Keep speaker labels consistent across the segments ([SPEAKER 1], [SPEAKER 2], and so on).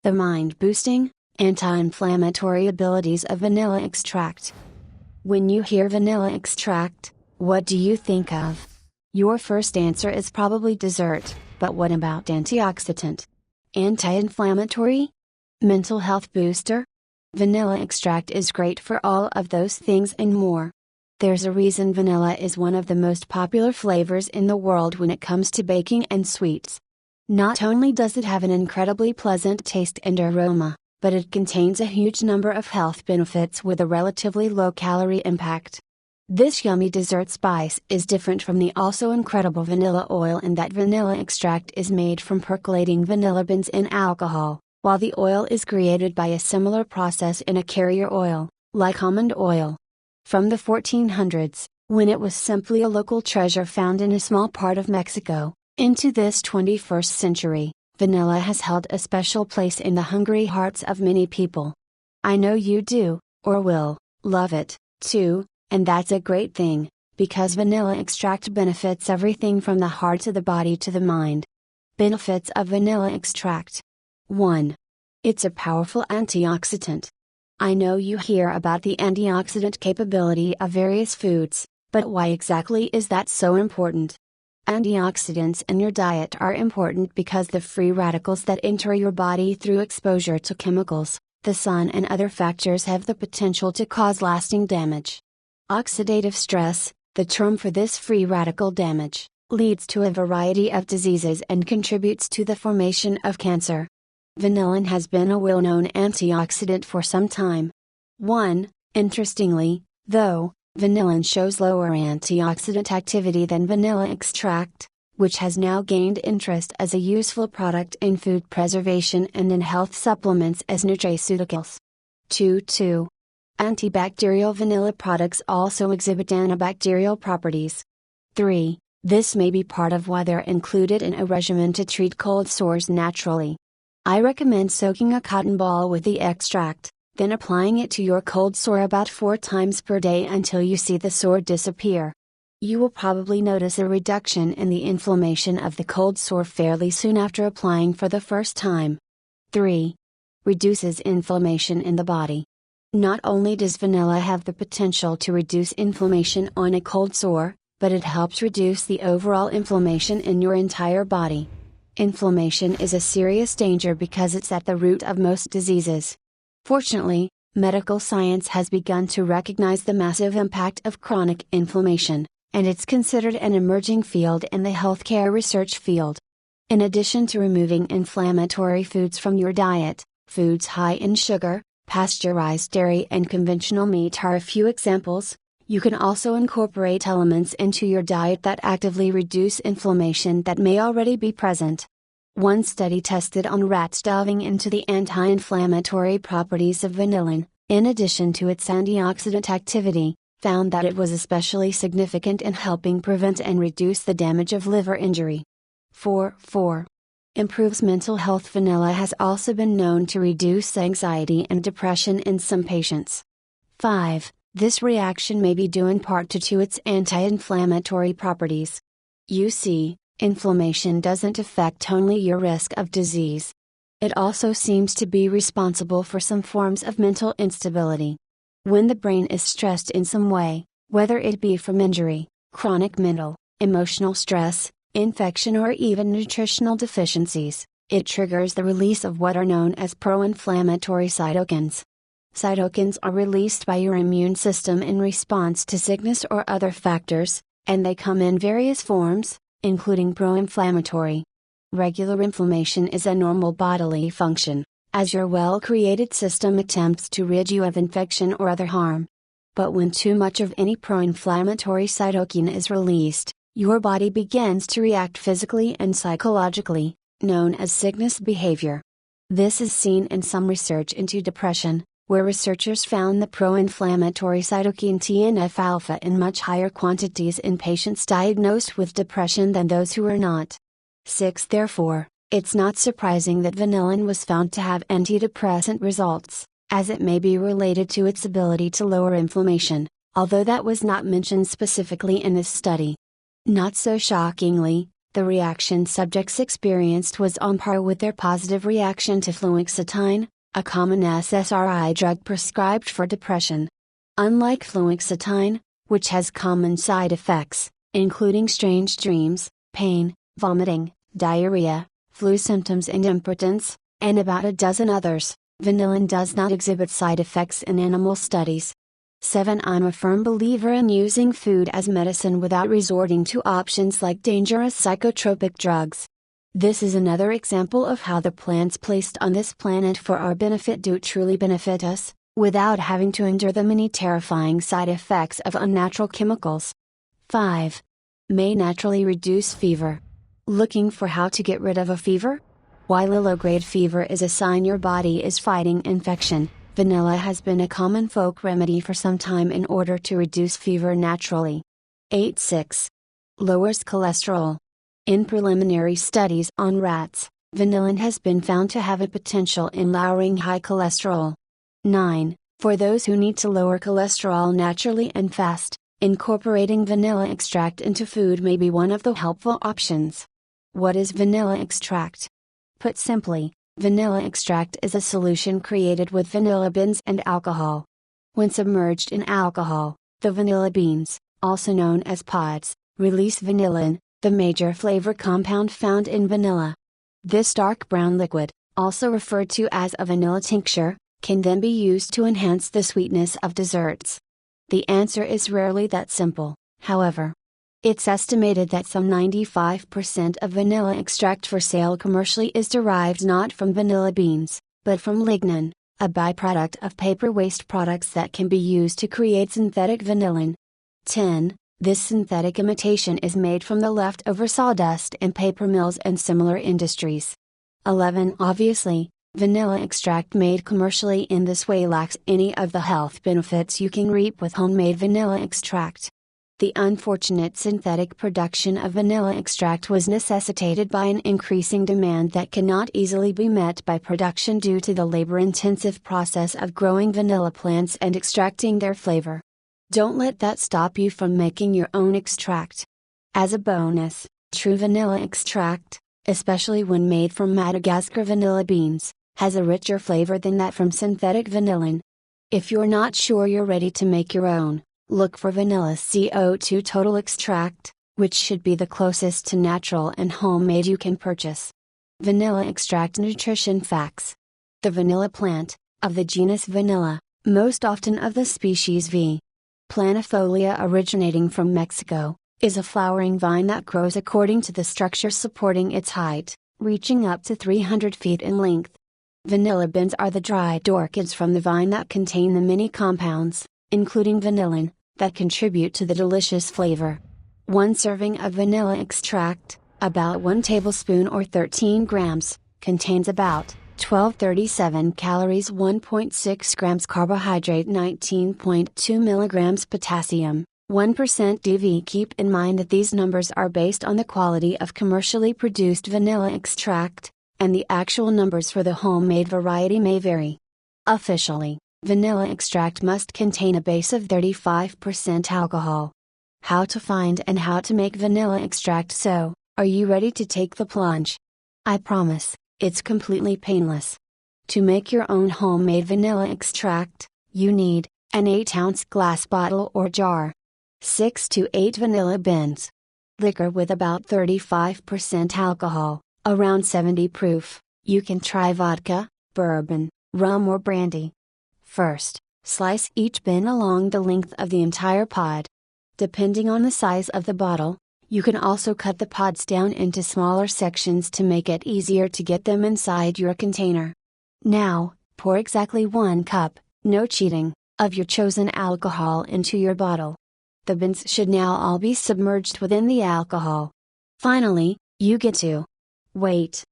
[SPEAKER 1] The mind-boosting, anti-inflammatory abilities of vanilla extract. When you hear vanilla extract, what do you think of? Your first answer is probably dessert, but what about antioxidant? Anti-inflammatory? Mental health booster? Vanilla extract is great for all of those things and more. There's a reason vanilla is one of the most popular flavors in the world when it comes to baking and sweets. Not only does it have an incredibly pleasant taste and aroma, but it contains a huge number of health benefits with a relatively low calorie impact. This yummy dessert spice is different from the also incredible vanilla oil in that vanilla extract is made from percolating vanilla beans in alcohol, while the oil is created by a similar process in a carrier oil, like almond oil. From the 1400s, when it was simply a local treasure found in a small part of Mexico, into this 21st century, vanilla has held a special place in the hungry hearts of many people. I know you do, or will, love it, too, and that's a great thing, because vanilla extract benefits everything from the heart to the body to the mind. Benefits of vanilla extract. 1. It's a powerful antioxidant. I know you hear about the antioxidant capability of various foods, but why exactly is that so important? Antioxidants in your diet are important because the free radicals that enter your body through exposure to chemicals, the sun and other factors have the potential to cause lasting damage. Oxidative stress, the term for this free radical damage, leads to a variety of diseases and contributes to the formation of cancer. Vanillin has been a well-known antioxidant for some time. Interestingly, though, vanillin shows lower antioxidant activity than vanilla extract, which has now gained interest as a useful product in food preservation and in health supplements as nutraceuticals. 2. Antibacterial vanilla products also exhibit antibacterial properties. 3. This may be part of why they're included in a regimen to treat cold sores naturally. I recommend soaking a cotton ball with the extract, then applying it to your cold sore about 4 times per day until you see the sore disappear. You will probably notice a reduction in the inflammation of the cold sore fairly soon after applying for the first time. 3. Reduces inflammation in the body. Not only does vanilla have the potential to reduce inflammation on a cold sore, but it helps reduce the overall inflammation in your entire body. Inflammation is a serious danger because it's at the root of most diseases. Fortunately, medical science has begun to recognize the massive impact of chronic inflammation, and it's considered an emerging field in the healthcare research field. In addition to removing inflammatory foods from your diet, foods high in sugar, pasteurized dairy and conventional meat are a few examples. You can also incorporate elements into your diet that actively reduce inflammation that may already be present. One study tested on rats delving into the anti-inflammatory properties of vanillin, in addition to its antioxidant activity, found that it was especially significant in helping prevent and reduce the damage of liver injury. 4. Improves mental health. Vanilla has also been known to reduce anxiety and depression in some patients. 5. This reaction may be due in part to its anti-inflammatory properties. You see, inflammation doesn't affect only your risk of disease. It also seems to be responsible for some forms of mental instability. When the brain is stressed in some way, whether it be from injury, chronic mental, emotional stress, infection or even nutritional deficiencies, it triggers the release of what are known as pro-inflammatory cytokines. Cytokines are released by your immune system in response to sickness or other factors, and they come in various forms, including pro-inflammatory. Regular inflammation is a normal bodily function, as your well-created system attempts to rid you of infection or other harm. But when too much of any pro-inflammatory cytokine is released, your body begins to react physically and psychologically, known as sickness behavior. This is seen in some research into depression, where researchers found the pro-inflammatory cytokine TNF-alpha in much higher quantities in patients diagnosed with depression than those who were not. 6. Therefore, it's not surprising that vanillin was found to have antidepressant results, as it may be related to its ability to lower inflammation, although that was not mentioned specifically in this study. Not so shockingly, The reaction subjects experienced was on par with their positive reaction to fluoxetine, a common SSRI drug prescribed for depression. Unlike fluoxetine, which has common side effects, including strange dreams, pain, vomiting, diarrhea, flu symptoms and impotence, and about a dozen others, vanillin does not exhibit side effects in animal studies. 7. I'm a firm believer in using food as medicine without resorting to options like dangerous psychotropic drugs. This is another example of how the plants placed on this planet for our benefit do truly benefit us, without having to endure the many terrifying side effects of unnatural chemicals. 5. May naturally reduce fever. Looking for how to get rid of a fever? While low-grade fever is a sign your body is fighting infection, vanilla has been a common folk remedy for some time in order to reduce fever naturally. 8.6. Lowers cholesterol. In preliminary studies on rats, vanillin has been found to have a potential in lowering high cholesterol. 9. For those who need to lower cholesterol naturally and fast, incorporating vanilla extract into food may be one of the helpful options. What is vanilla extract? Put simply, vanilla extract is a solution created with vanilla beans and alcohol. When submerged in alcohol, the vanilla beans, also known as pods, release vanillin, the major flavor compound found in vanilla. This dark brown liquid, also referred to as a vanilla tincture, can then be used to enhance the sweetness of desserts. The answer is rarely that simple, however. It's estimated that some 95% of vanilla extract for sale commercially is derived not from vanilla beans, but from lignin, a byproduct of paper waste products that can be used to create synthetic vanillin. 10. This synthetic imitation is made from the leftover sawdust in paper mills and similar industries. 11. Obviously, vanilla extract made commercially in this way lacks any of the health benefits you can reap with homemade vanilla extract. The unfortunate synthetic production of vanilla extract was necessitated by an increasing demand that cannot easily be met by production due to the labor-intensive process of growing vanilla plants and extracting their flavor. Don't let that stop you from making your own extract. As a bonus, true vanilla extract, especially when made from Madagascar vanilla beans, has a richer flavor than that from synthetic vanillin. If you're not sure you're ready to make your own, look for vanilla CO2 total extract, which should be the closest to natural and homemade you can purchase. Vanilla extract nutrition facts. The vanilla plant, of the genus Vanilla, most often of the species V. planifolia originating from Mexico, is a flowering vine that grows according to the structure supporting its height, reaching up to 300 feet in length. Vanilla beans are the dried orchids from the vine that contain the many compounds, including vanillin, that contribute to the delicious flavor. 1 serving of vanilla extract, about 1 tablespoon or 13 grams, contains about 1237 calories, 1.6 grams carbohydrate, 19.2 milligrams potassium, 1% DV. Keep in mind that these numbers are based on the quality of commercially produced vanilla extract, and the actual numbers for the homemade variety may vary. Officially, vanilla extract must contain a base of 35% alcohol. How to find and how to make vanilla extract. So, are you ready to take the plunge? I promise, it's completely painless. To make your own homemade vanilla extract, you need an 8-ounce glass bottle or jar, 6 to 8 vanilla beans, liquor with about 35% alcohol, around 70 proof. You can try vodka, bourbon, rum or brandy. First, slice each bean along the length of the entire pod. Depending on the size of the bottle, you can also cut the pods down into smaller sections to make it easier to get them inside your container. Now, pour exactly 1 cup, no cheating, of your chosen alcohol into your bottle. The beans should now all be submerged within the alcohol. Finally, you get to wait.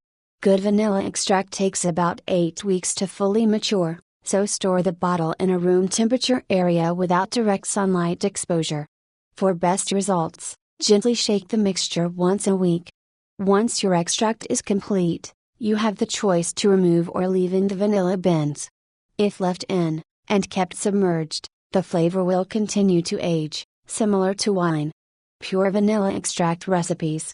[SPEAKER 1] Good vanilla extract takes about 8 weeks to fully mature, so store the bottle in a room temperature area without direct sunlight exposure. For best results, gently shake the mixture once a week. Once your extract is complete, you have the choice to remove or leave in the vanilla beans. If left in, and kept submerged, the flavor will continue to age, similar to wine. Pure vanilla extract recipes.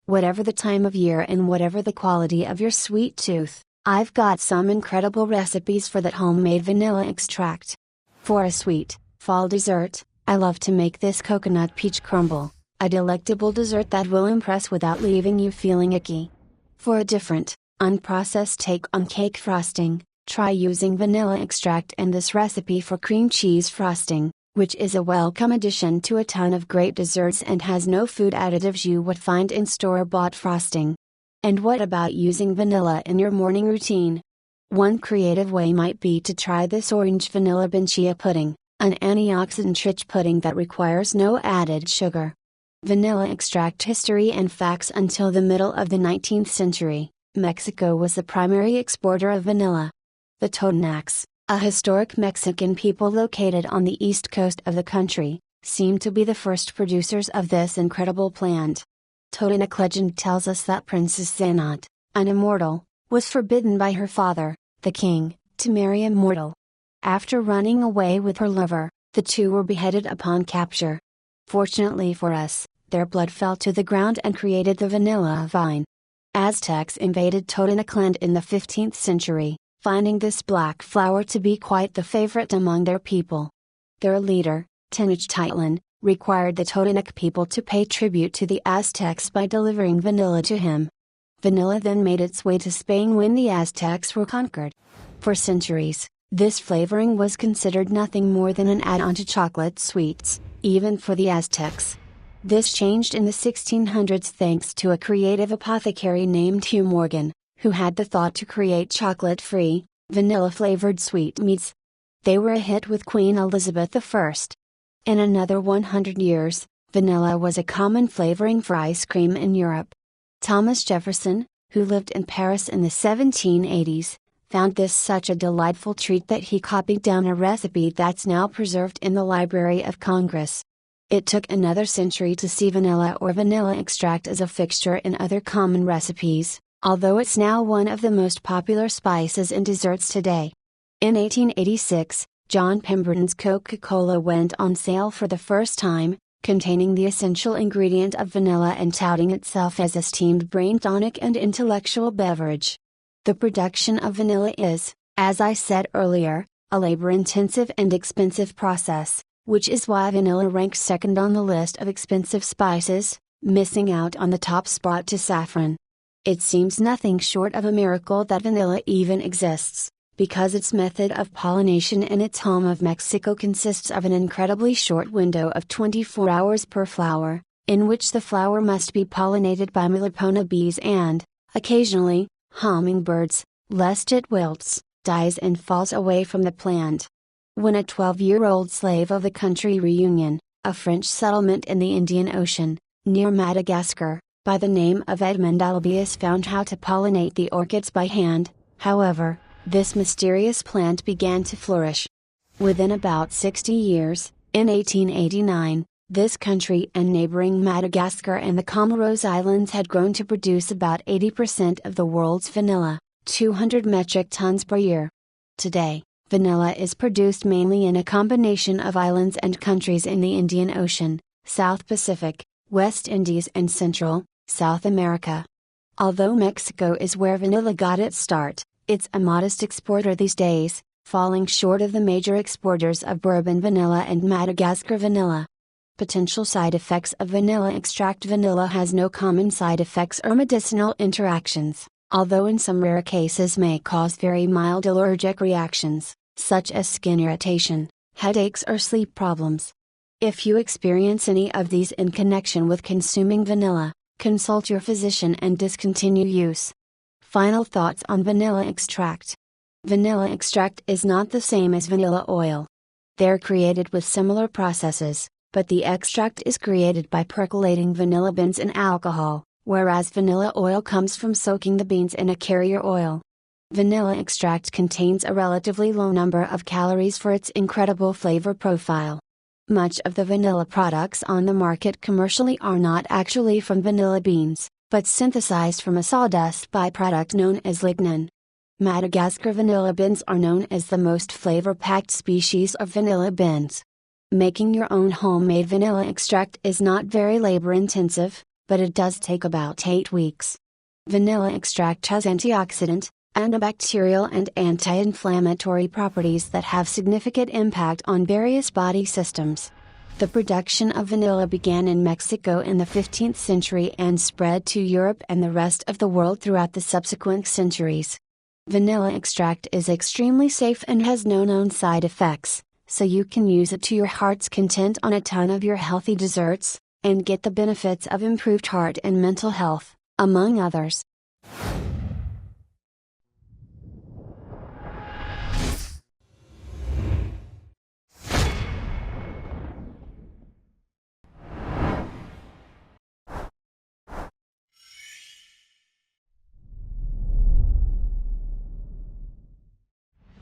[SPEAKER 1] Whatever the time of year and whatever the quality of your sweet tooth, I've got some incredible recipes for that homemade vanilla extract. For a sweet, fall dessert, I love to make this coconut peach crumble, a delectable dessert that will impress without leaving you feeling icky. For a different, unprocessed take on cake frosting, try using vanilla extract in this recipe for cream cheese frosting, which is a welcome addition to a ton of great desserts and has no food additives you would find in store-bought frosting. And what about using vanilla in your morning routine? One creative way might be to try this orange vanilla bean chia pudding, an antioxidant-rich pudding that requires no added sugar. Vanilla extract history and facts. Until the middle of the 19th century, Mexico was the primary exporter of vanilla. The Totonacs, a historic Mexican people located on the east coast of the country, seem to be the first producers of this incredible plant. Totonac legend tells us that Princess Zanat, an immortal, was forbidden by her father, the king, to marry a mortal. After running away with her lover, the two were beheaded upon capture. Fortunately for us, their blood fell to the ground and created the vanilla vine. Aztecs invaded Totonac land in the 15th century, finding this black flower to be quite the favorite among their people. Their leader, Tenochtitlan, required the Totonac people to pay tribute to the Aztecs by delivering vanilla to him. Vanilla then made its way to Spain when the Aztecs were conquered. For centuries, this flavoring was considered nothing more than an add-on to chocolate sweets, even for the Aztecs. This changed in the 1600s thanks to a creative apothecary named Hugh Morgan, who had the thought to create chocolate-free, vanilla-flavored sweetmeats. They were a hit with Queen Elizabeth I. In another 100 years, vanilla was a common flavoring for ice cream in Europe. Thomas Jefferson, who lived in Paris in the 1780s, found this such a delightful treat that he copied down a recipe that's now preserved in the Library of Congress. It took another century to see vanilla or vanilla extract as a fixture in other common recipes, although it's now one of the most popular spices in desserts today. In 1886, John Pemberton's Coca-Cola went on sale for the first time, containing the essential ingredient of vanilla and touting itself as a steamed brain tonic and intellectual beverage. The production of vanilla is, as I said earlier, a labor-intensive and expensive process, which is why vanilla ranks second on the list of expensive spices, missing out on the top spot to saffron. It seems nothing short of a miracle that vanilla even exists, because its method of pollination in its home of Mexico consists of an incredibly short window of 24 hours per flower, in which the flower must be pollinated by Melipona bees and, occasionally, hummingbirds, lest it wilts, dies and falls away from the plant. When a 12-year-old slave of the country Reunion, a French settlement in the Indian Ocean, near Madagascar, by the name of Edmond Albius found how to pollinate the orchids by hand, however, this mysterious plant began to flourish. Within about 60 years, in 1889, this country and neighboring Madagascar and the Comoros Islands had grown to produce about 80% of the world's vanilla, 200 metric tons per year. Today, vanilla is produced mainly in a combination of islands and countries in the Indian Ocean, South Pacific, West Indies and Central, South America. Although Mexico is where vanilla got its start, it's a modest exporter these days, falling short of the major exporters of bourbon vanilla and Madagascar vanilla. Potential side effects of vanilla extract. Vanilla has no common side effects or medicinal interactions, although in some rare cases may cause very mild allergic reactions, such as skin irritation, headaches or sleep problems. If you experience any of these in connection with consuming vanilla, consult your physician and discontinue use. Final thoughts on vanilla extract. Vanilla extract is not the same as vanilla oil. They're created with similar processes, but the extract is created by percolating vanilla beans in alcohol, whereas vanilla oil comes from soaking the beans in a carrier oil. Vanilla extract contains a relatively low number of calories for its incredible flavor profile. Much of the vanilla products on the market commercially are not actually from vanilla beans, but synthesized from a sawdust byproduct known as lignin. Madagascar vanilla beans are known as the most flavor-packed species of vanilla beans. Making your own homemade vanilla extract is not very labor-intensive, but it does take about 8 weeks. Vanilla extract has antioxidant, antibacterial and anti-inflammatory properties that have significant impact on various body systems. The production of vanilla began in Mexico in the 15th century and spread to Europe and the rest of the world throughout the subsequent centuries. Vanilla extract is extremely safe and has no known side effects, so you can use it to your heart's content on a ton of your healthy desserts, and get the benefits of improved heart and mental health, among others.